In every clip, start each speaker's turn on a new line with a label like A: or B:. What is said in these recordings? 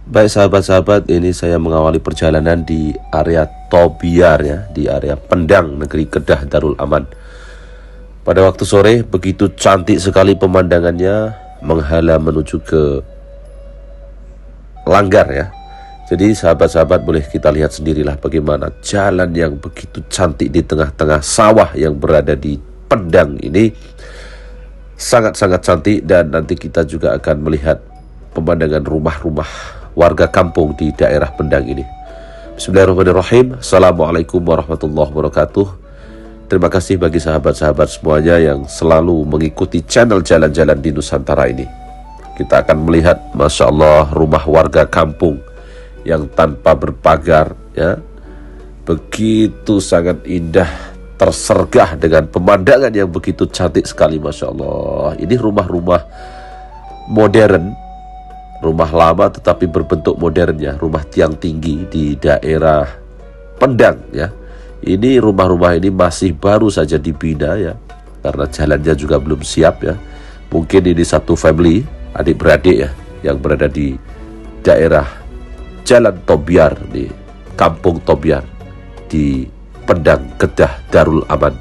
A: Baik sahabat-sahabat, ini saya mengawali perjalanan di area Tobiar ya, di area Pendang, negeri Kedah Darul Aman. Pada waktu sore begitu cantik sekali pemandangannya, menghala menuju ke Langgar ya. Jadi sahabat-sahabat boleh kita lihat sendirilah bagaimana jalan yang begitu cantik di tengah-tengah sawah yang berada di Pendang ini. Sangat-sangat cantik, dan nanti kita juga akan melihat pemandangan rumah-rumah warga kampung di daerah Pendang ini. Bismillahirrahmanirrahim. Assalamualaikum warahmatullahi wabarakatuh. Terima kasih bagi sahabat-sahabat semuanya yang selalu mengikuti channel Jalan-Jalan di Nusantara ini. Kita akan melihat, Masya Allah, rumah warga kampung yang tanpa berpagar ya, begitu sangat indah, tersergah dengan pemandangan yang begitu cantik sekali, Masya Allah. Ini rumah-rumah modern, rumah lama tetapi berbentuk modern ya, rumah tiang tinggi di daerah Pendang ya. Ini rumah-rumah ini masih baru saja dibina ya, karena jalannya juga belum siap ya. Mungkin ini satu family, adik-beradik ya, yang berada di daerah Jalan Tobiar, di Kampung Tobiar di Pendang, Kedah Darul Aman.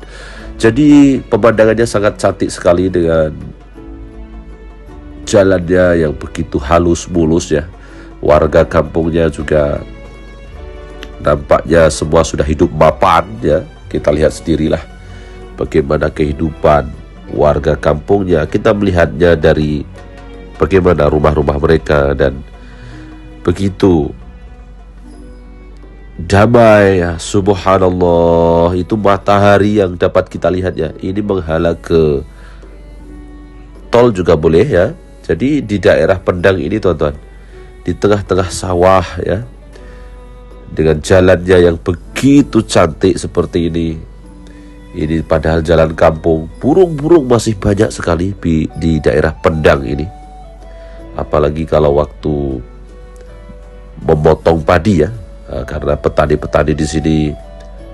A: Jadi pemandangannya sangat cantik sekali dengan jalannya yang begitu halus mulus ya. Warga kampungnya juga nampaknya semua sudah hidup mapan ya. Kita lihat sendirilah bagaimana kehidupan warga kampungnya. Kita melihatnya dari bagaimana rumah-rumah mereka, dan begitu damai ya, subhanallah. Itu matahari yang dapat kita lihat ya. Ini menghala ke tol juga boleh ya. Jadi di daerah Pendang ini teman-teman, di tengah-tengah sawah ya, dengan jalannya yang begitu cantik seperti ini. Ini padahal jalan kampung, burung-burung masih banyak sekali di daerah Pendang ini. Apalagi kalau waktu memotong padi ya, karena petani-petani di sini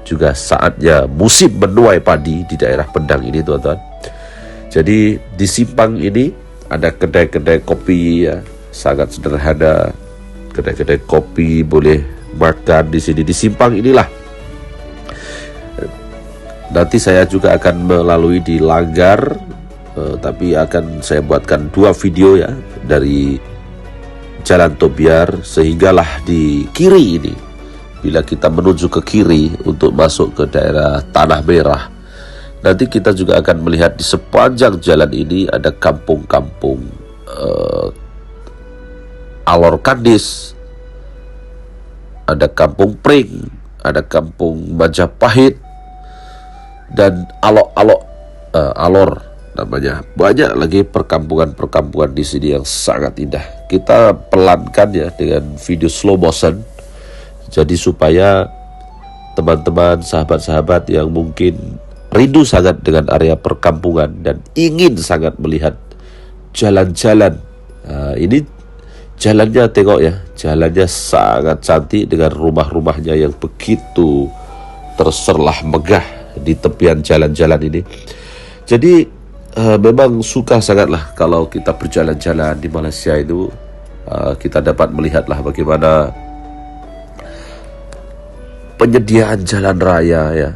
A: juga saatnya musim menuai padi di daerah Pendang ini teman-teman. Jadi di simpang ini ada kedai-kedai kopi ya, sangat sederhana. Kedai-kedai kopi, boleh makan di sini di simpang inilah. Nanti saya juga akan melalui di Langgar, tapi akan saya buatkan 2 video ya dari Jalan Tobiar, sehinggalah di kiri ini. Bila kita menuju ke kiri untuk masuk ke daerah Tanah Merah, nanti kita juga akan melihat di sepanjang jalan ini ada kampung-kampung Alor Kandis, ada kampung Pring, ada kampung Majapahit, dan Alor namanya. Banyak lagi perkampungan-perkampungan di sini yang sangat indah. Kita pelankan ya dengan video slow motion, jadi supaya teman-teman, sahabat-sahabat yang mungkin rindu sangat dengan area perkampungan dan ingin sangat melihat jalan-jalan. Ini jalannya, tengok ya, jalannya sangat cantik dengan rumah-rumahnya yang begitu terserlah megah di tepian jalan-jalan ini. Jadi memang suka sangatlah kalau kita berjalan-jalan di Malaysia itu. Kita dapat melihatlah bagaimana penyediaan jalan raya ya,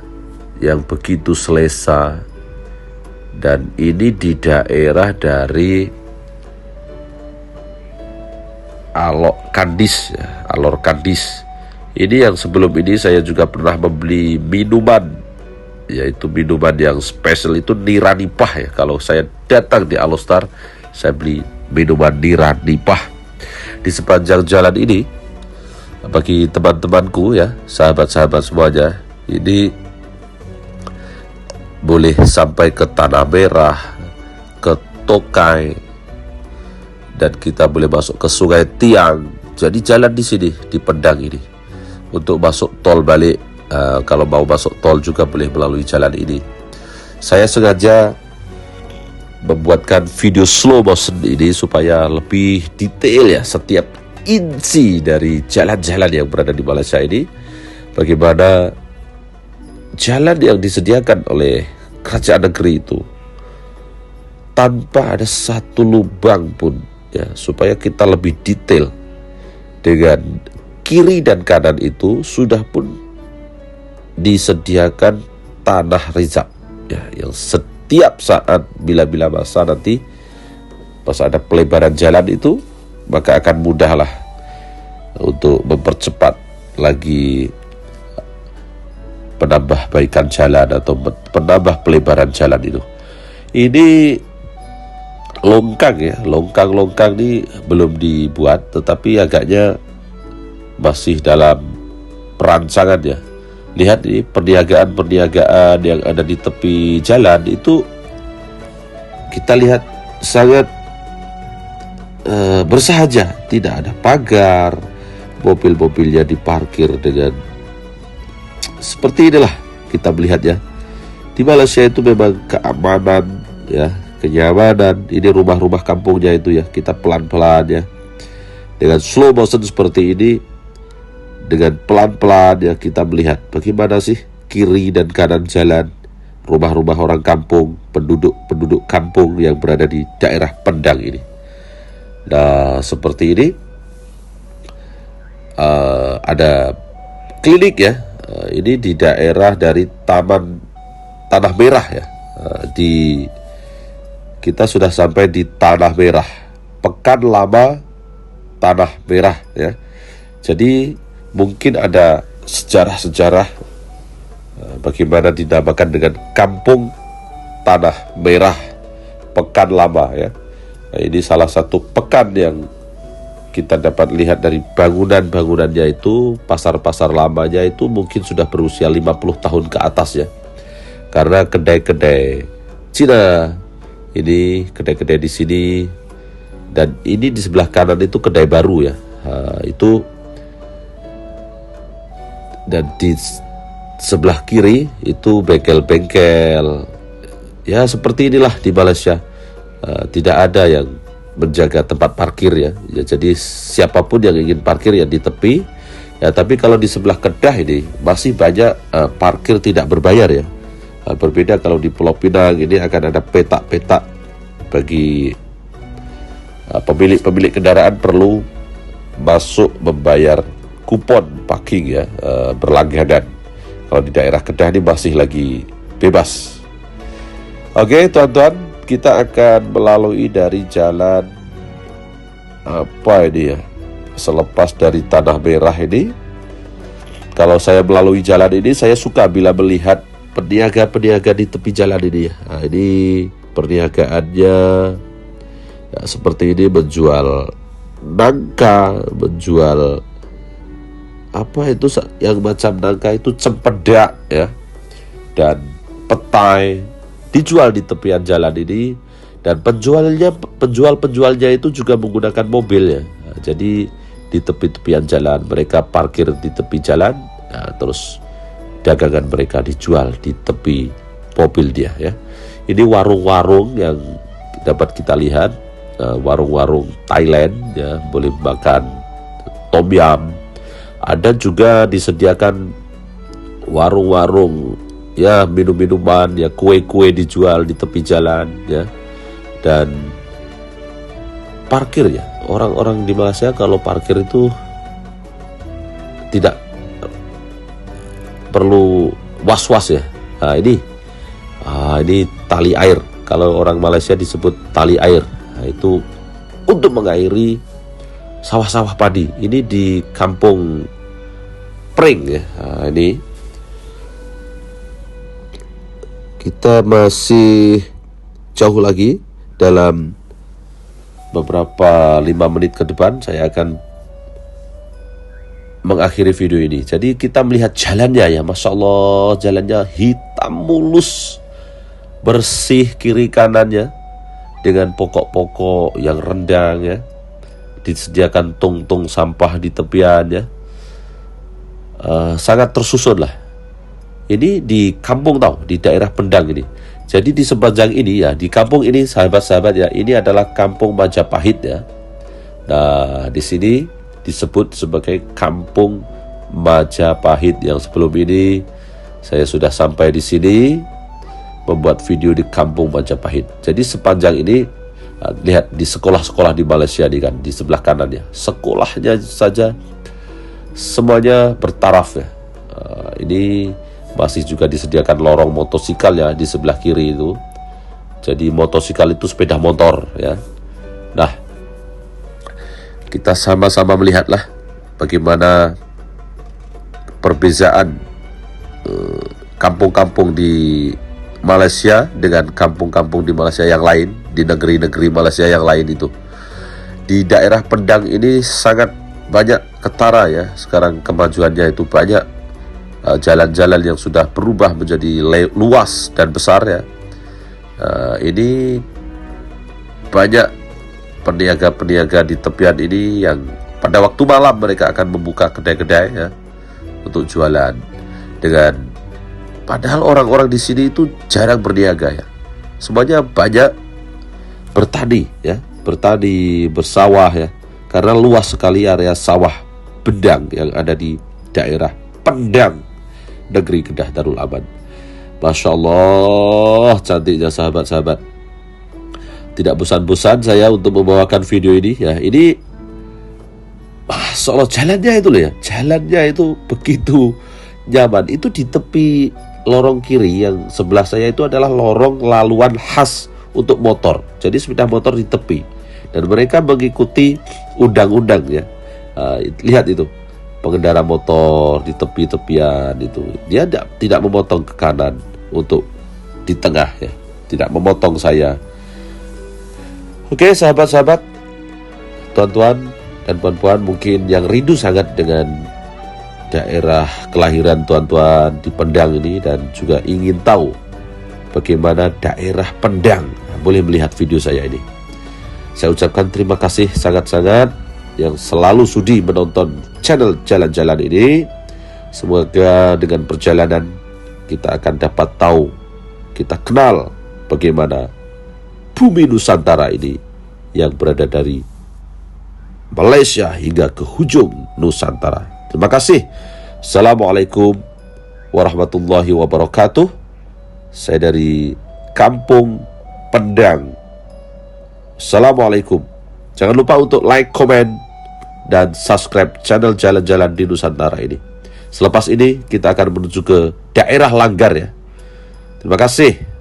A: yang begitu selesa. Dan ini di daerah dari Alor Kandis ya, Alor Kandis. Ini yang sebelum ini saya juga pernah membeli minuman, yaitu minuman yang spesial itu Niranipah ya. Kalau saya datang di Alostar, saya beli minuman Niranipah. Di sepanjang jalan ini, bagi teman-temanku ya, sahabat-sahabat semuanya, ini boleh sampai ke Tanah Merah, ke Tokai, dan kita boleh masuk ke Sungai Tiang. Jadi jalan di sini, di Pendang ini, untuk masuk tol balik. Kalau mau masuk tol juga boleh melalui jalan ini. Saya sengaja membuatkan video slow motion ini supaya lebih detail ya, setiap inci dari jalan-jalan yang berada di Malaysia ini. Bagaimana jalan yang disediakan oleh kerajaan negeri itu tanpa ada satu lubang pun ya, supaya kita lebih detail dengan kiri dan kanan itu sudah pun disediakan tanah rizab ya, yang setiap saat bila masa nanti pas ada pelebaran jalan itu, maka akan mudahlah untuk mempercepat lagi penambahbaikan jalan atau penambah pelebaran jalan itu. Ini longkang ya, longkang ini belum dibuat, tetapi agaknya masih dalam perancangan ya. Lihat ini perniagaan yang ada di tepi jalan itu, kita lihat sangat bersahaja, tidak ada pagar, mobil-mobilnya diparkir dengan seperti inilah kita melihat ya. Di Malaysia itu memang keamanan ya, kenyamanan. Ini rumah-rumah kampungnya itu ya, kita pelan-pelan ya, dengan slow motion seperti ini, dengan pelan-pelan ya kita melihat bagaimana sih kiri dan kanan jalan rumah-rumah orang kampung, penduduk kampung yang berada di daerah Pendang ini. Nah, seperti ini ada klinik ya. Ini di daerah dari Taman Tanah Merah ya. Kita sudah sampai di Tanah Merah, Pekan Lama Tanah Merah ya. Jadi mungkin ada sejarah-sejarah bagaimana dinamakan dengan Kampung Tanah Merah Pekan Lama ya. Nah, ini salah satu pekan yang kita dapat lihat dari bangunan-bangunannya itu, pasar-pasar lamanya itu mungkin sudah berusia 50 tahun ke atas ya. Karena kedai-kedai Cina, ini kedai-kedai di sini, dan ini di sebelah kanan itu kedai baru ya. Itu, dan di sebelah kiri itu bengkel-bengkel. Ya seperti inilah di Malaysia. Tidak ada yang menjaga tempat parkir ya. Jadi siapapun yang ingin parkir ya di tepi ya. Tapi kalau di sebelah Kedah ini masih banyak parkir tidak berbayar ya. Berbeda kalau di Pulau Pinang ini akan ada petak-petak bagi pemilik kendaraan perlu masuk membayar kupon parking ya, berlangganan. Kalau di daerah Kedah ini masih lagi bebas. Oke teman-teman, kita akan melalui dari jalan apa ini ya, selepas dari Tanah Merah ini. Kalau saya melalui jalan ini, saya suka bila melihat peniaga-peniaga di tepi jalan ini ya. Nah, ini perniagaannya ya, seperti ini, menjual nangka, menjual apa itu yang macam nangka itu, cempedak ya, dan petai dijual di tepian jalan ini. Dan penjualnya itu juga menggunakan mobil ya. Nah, jadi di tepi-tepian jalan mereka parkir di tepi jalan, nah, terus dagangan mereka dijual di tepi mobil dia ya. Ini warung-warung yang dapat kita lihat, warung-warung Thailand ya, boleh makan tom yum. Ada juga disediakan warung-warung ya, minum-minuman ya, kue-kue dijual di tepi jalan ya. Dan parkir ya, orang-orang di Malaysia kalau parkir itu tidak perlu was-was ya. Nah, ini tali air. Kalau orang Malaysia disebut tali air. Nah, itu untuk mengairi sawah-sawah padi. Ini di Kampung Pring ya. Nah, ini kita masih jauh lagi. Dalam beberapa 5 menit ke depan saya akan mengakhiri video ini. Jadi kita melihat jalannya ya, Masya Allah, jalannya hitam mulus, bersih kiri kanannya, dengan pokok-pokok yang rendang ya. Disediakan tong-tong sampah di tepian ya. Sangat tersusun lah. Ini di kampung di daerah Pendang ini. Jadi di sepanjang ini ya, di kampung ini sahabat-sahabat ya, ini adalah Kampung Majapahit ya. Nah, di sini disebut sebagai Kampung Majapahit. Yang sebelum ini saya sudah sampai di sini membuat video di Kampung Majapahit. Jadi sepanjang ini Lihat di sekolah-sekolah di Malaysia ini kan, di sebelah kanannya, sekolahnya saja semuanya bertaraf ya. Ini masih juga disediakan lorong motosikal ya di sebelah kiri itu. Jadi motosikal itu sepeda motor ya. Nah, kita sama-sama melihatlah bagaimana perbezaan kampung-kampung di Malaysia dengan kampung-kampung di Malaysia yang lain, di negeri-negeri Malaysia yang lain itu. Di daerah Pendang ini sangat banyak ketara ya. Sekarang kemajuannya itu banyak jalan-jalan yang sudah berubah menjadi luas dan besar ya. Ini banyak peniaga-peniaga di tepian ini yang pada waktu malam mereka akan membuka kedai-kedai ya untuk jualan. Dengan padahal orang-orang di sini itu jarang berniaga ya. Semuanya banyak bertani ya, bertani, bersawah ya. Karena luas sekali area sawah Pendang yang ada di daerah Pendang, negeri Kedah Darul Aman. Masya Allah, cantiknya sahabat-sahabat. Tidak bosan-bosan saya untuk membawakan video ini ya. Ini Masya Allah, jalannya itu loh ya. Jalannya itu begitu nyaman. Itu di tepi lorong kiri yang sebelah saya itu adalah lorong laluan khas untuk motor. Jadi sepeda motor di tepi. Dan mereka mengikuti undang-undang ya. Lihat itu, pengendara motor di tepi-tepian itu. Dia tidak memotong ke kanan untuk di tengah ya. Tidak memotong saya. Oke sahabat-sahabat, tuan-tuan dan puan-puan mungkin yang rindu sangat dengan daerah kelahiran tuan-tuan di Pendang ini dan juga ingin tahu bagaimana daerah Pendang, boleh melihat video saya ini. Saya ucapkan terima kasih sangat-sangat yang selalu sudi menonton channel jalan-jalan ini. Semoga dengan perjalanan kita akan dapat tahu, kita kenal bagaimana bumi Nusantara ini yang berada dari Malaysia hingga ke hujung Nusantara. Terima kasih. Assalamualaikum warahmatullahi wabarakatuh. Saya dari Kampung Pendang. Assalamualaikum. Jangan lupa untuk like, komen, dan subscribe channel Jalan-Jalan di Nusantara ini. Selepas ini kita akan menuju ke daerah Langgar ya. Terima kasih.